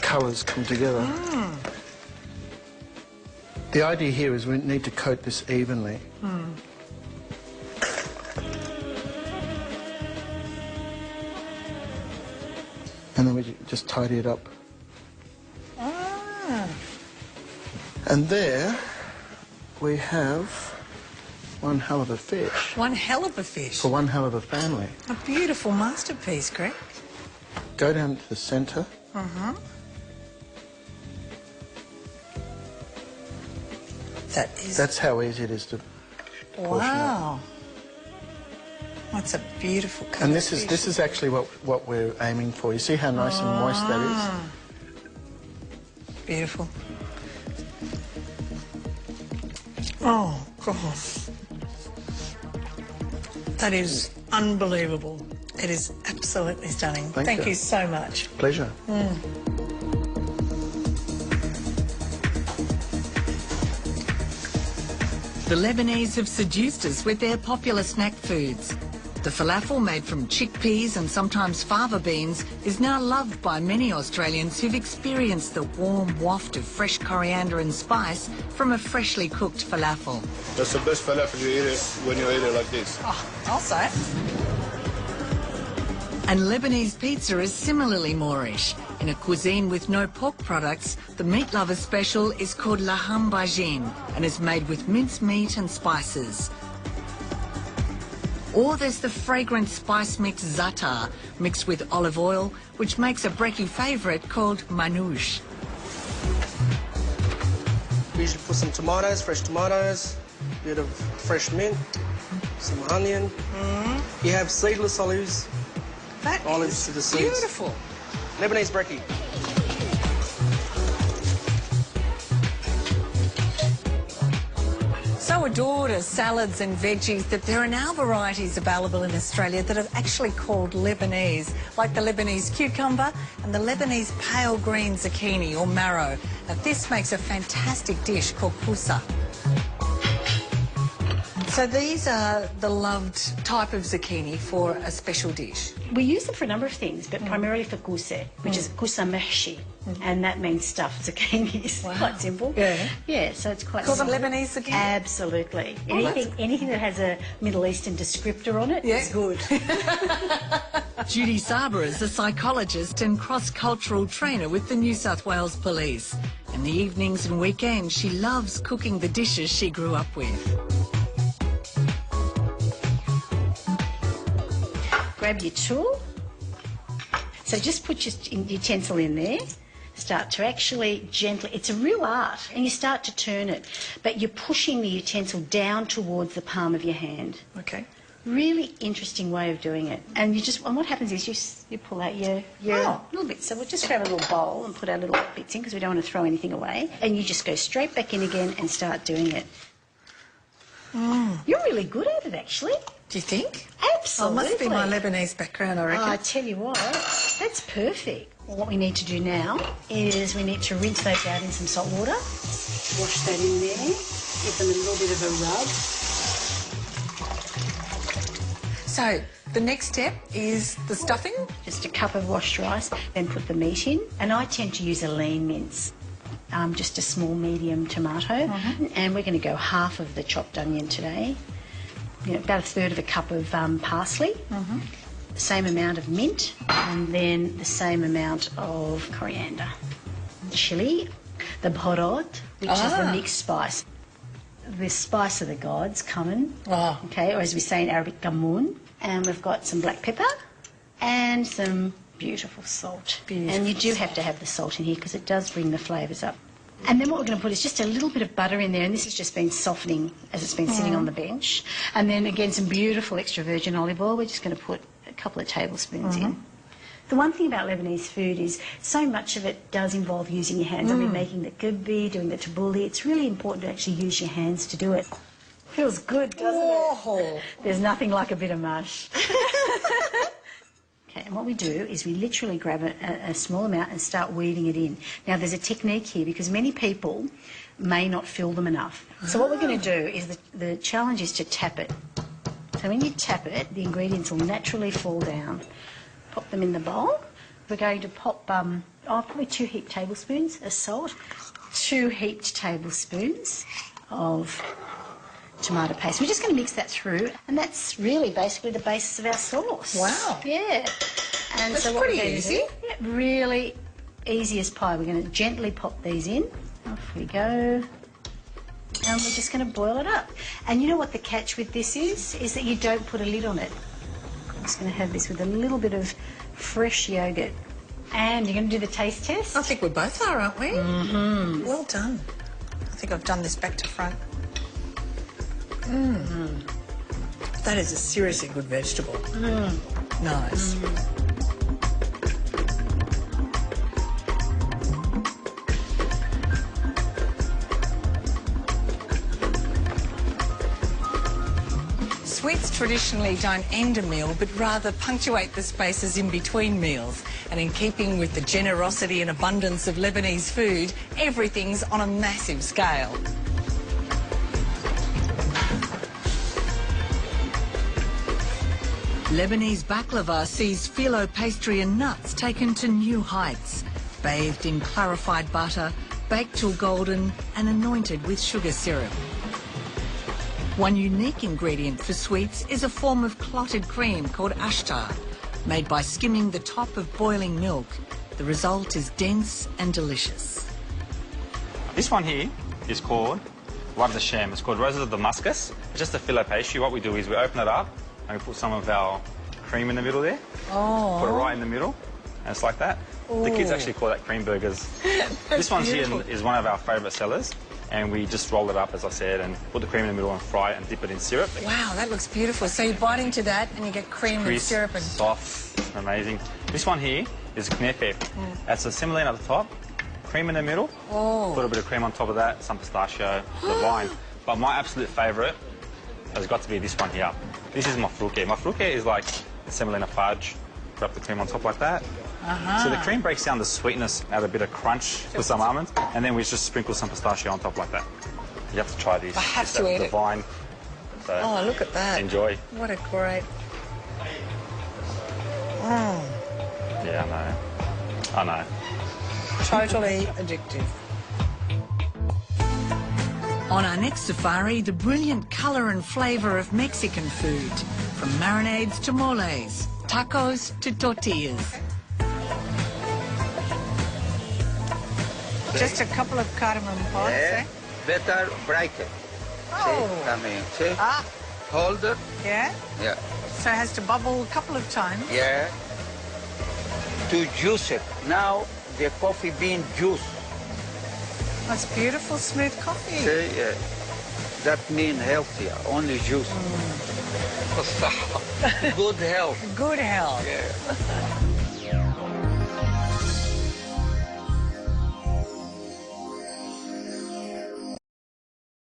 colours come together. The idea here is we need to coat this evenly. And then we just tidy it up. And there we have one hell of a fish. One hell of a fish. For one hell of a family. A beautiful masterpiece, Greg. Go down to the centre. That's how easy it is to portion Wow. That's a beautiful colour. And this is actually what we're aiming for. You see how nice and moist that is? Beautiful. Oh, God. That is unbelievable. It is absolutely stunning. Thank you so much. Pleasure. The Lebanese have seduced us with their popular snack foods. The falafel, made from chickpeas and sometimes fava beans, is now loved by many Australians who've experienced the warm waft of fresh coriander and spice from a freshly cooked falafel. That's the best falafel you eat it when you eat it like this. Oh, I'll say. And Lebanese pizza is similarly Moorish. In a cuisine with no pork products, the meat lover's special is called Lahm Bi Ajine and is made with minced meat and spices. Or there's the fragrant spice mix za'atar, mixed with olive oil, which makes a brekkie favourite called Manoush. We usually put some tomatoes, fresh tomatoes, a bit of fresh mint, some onion. You have seedless olives. That Olives is to the seeds. beautiful. Lebanese brekkie. So adored as salads and veggies that there are now varieties available in Australia that are actually called Lebanese, like the Lebanese cucumber and the Lebanese pale green zucchini or marrow. Now this makes a fantastic dish called Kousa. So these are the loved type of zucchini for a special dish. We use them for a number of things, but primarily for Kousa, which is Kousa mahshi, and that means stuffed zucchini. It's quite simple. Yeah, so it's quite Called simple. Lebanese zucchini? Absolutely. Anything that has a Middle Eastern descriptor on it is good. Judy Saber is a psychologist and cross-cultural trainer with the New South Wales Police. In the evenings and weekends, she loves cooking the dishes she grew up with. Grab your tool. So just put your utensil in there. Start to actually gently, it's a real art, and you start to turn it, but you're pushing the utensil down towards the palm of your hand. Okay. Really interesting way of doing it. And what happens is you pull out your little bits. So we'll just grab a little bowl and put our little bits in because we don't want to throw anything away. And you just go straight back in again and start doing it. You're really good at it, actually. Do you think? Absolutely. Oh, it must be my Lebanese background, I reckon. I tell you what, that's perfect. What we need to do now is we need to rinse those out in some salt water. Wash that in there. Give them a little bit of a rub. So the next step is the stuffing. Just a cup of washed rice, then put the meat in. And I tend to use a lean mince. Just a small medium tomato. And we're going to go half of the chopped onion today. About a third of a cup of parsley, the same amount of mint, and then the same amount of coriander. Chili, the bhorot, which is the mixed spice. The spice of the gods, cumin, okay, or as we say in Arabic, gamoon. And we've got some black pepper and some beautiful salt. And you do have to have the salt in here because it does bring the flavours up. And then what we're going to put is just a little bit of butter in there, and this has just been softening as it's been sitting on the bench. And then again some beautiful extra virgin olive oil. We're just going to put a couple of tablespoons in. The one thing about Lebanese food is so much of it does involve using your hands. I mean, making the kibbi, doing the tabbouleh. It's really important to actually use your hands to do it. Feels good, doesn't it? There's nothing like a bit of mush. And what we do is we literally grab a small amount and start weaving it in. Now, there's a technique here because many people may not fill them enough. So what we're going to do is the challenge is to tap it. So when you tap it, the ingredients will naturally fall down. Pop them in the bowl. We're going to pop probably 2 heaped tablespoons of salt, 2 heaped tablespoons of tomato paste. We're just going to mix that through, and that's really basically the basis of our sauce. Wow. Yeah. And That's so what pretty we're going to easy. do, really easy as pie. We're going to gently pop these in. Off we go. And we're just going to boil it up. And you know what the catch with this is that you don't put a lid on it. I'm just going to have this with a little bit of fresh yoghurt. And you're going to do the taste test? I think we both are, aren't we? Mm-hmm. Well done. I think I've done this back to front. That is a seriously good vegetable. Nice. Sweets traditionally don't end a meal, but rather punctuate the spaces in between meals. And in keeping with the generosity and abundance of Lebanese food, everything's on a massive scale. Lebanese baklava sees phyllo pastry and nuts taken to new heights, bathed in clarified butter, baked till golden and anointed with sugar syrup. One unique ingredient for sweets is a form of clotted cream called Ashta, made by skimming the top of boiling milk. The result is dense and delicious. This one here is called Wab the Shem. It's called Roses of Damascus. It's just a phyllo pastry. What we do is we open it up and we put some of our cream in the middle there. Oh. Put it right in the middle, and it's like that. Ooh. The kids actually call that cream burgers. This one here is one of our favourite sellers, and we just roll it up, as I said, and put the cream in the middle and fry it and dip it in syrup. Wow, that looks beautiful. So you bite into that and you get cream and Crisp, syrup and... soft, amazing. This one here is Knafeh. That's a semolina at the top, cream in the middle, Oh. put a bit of cream on top of that, some pistachio, the vine. But my absolute favourite has got to be this one here. This is mafrouke. Mafrouke is like semolina fudge. Put up the cream on top like that. So the cream breaks down the sweetness, add a bit of crunch with some almonds, and then we just sprinkle some pistachio on top like that. You have to try this. I have It's to that eat it. divine. So Oh, look at that. enjoy. What a great... Yeah, I know. Totally addictive. On our next safari, the brilliant colour and flavour of Mexican food, from marinades to moles, tacos to tortillas. Just a couple of cardamom pods, eh? Better break it. Oh. See, come in. See? Ah, Hold it. yeah? Yeah. So it has to bubble a couple of times. Yeah. To juice it. Now the coffee bean juice. That's beautiful, smooth coffee. See? Yeah. That means healthier. Only juice. Good health. Good health. Yeah.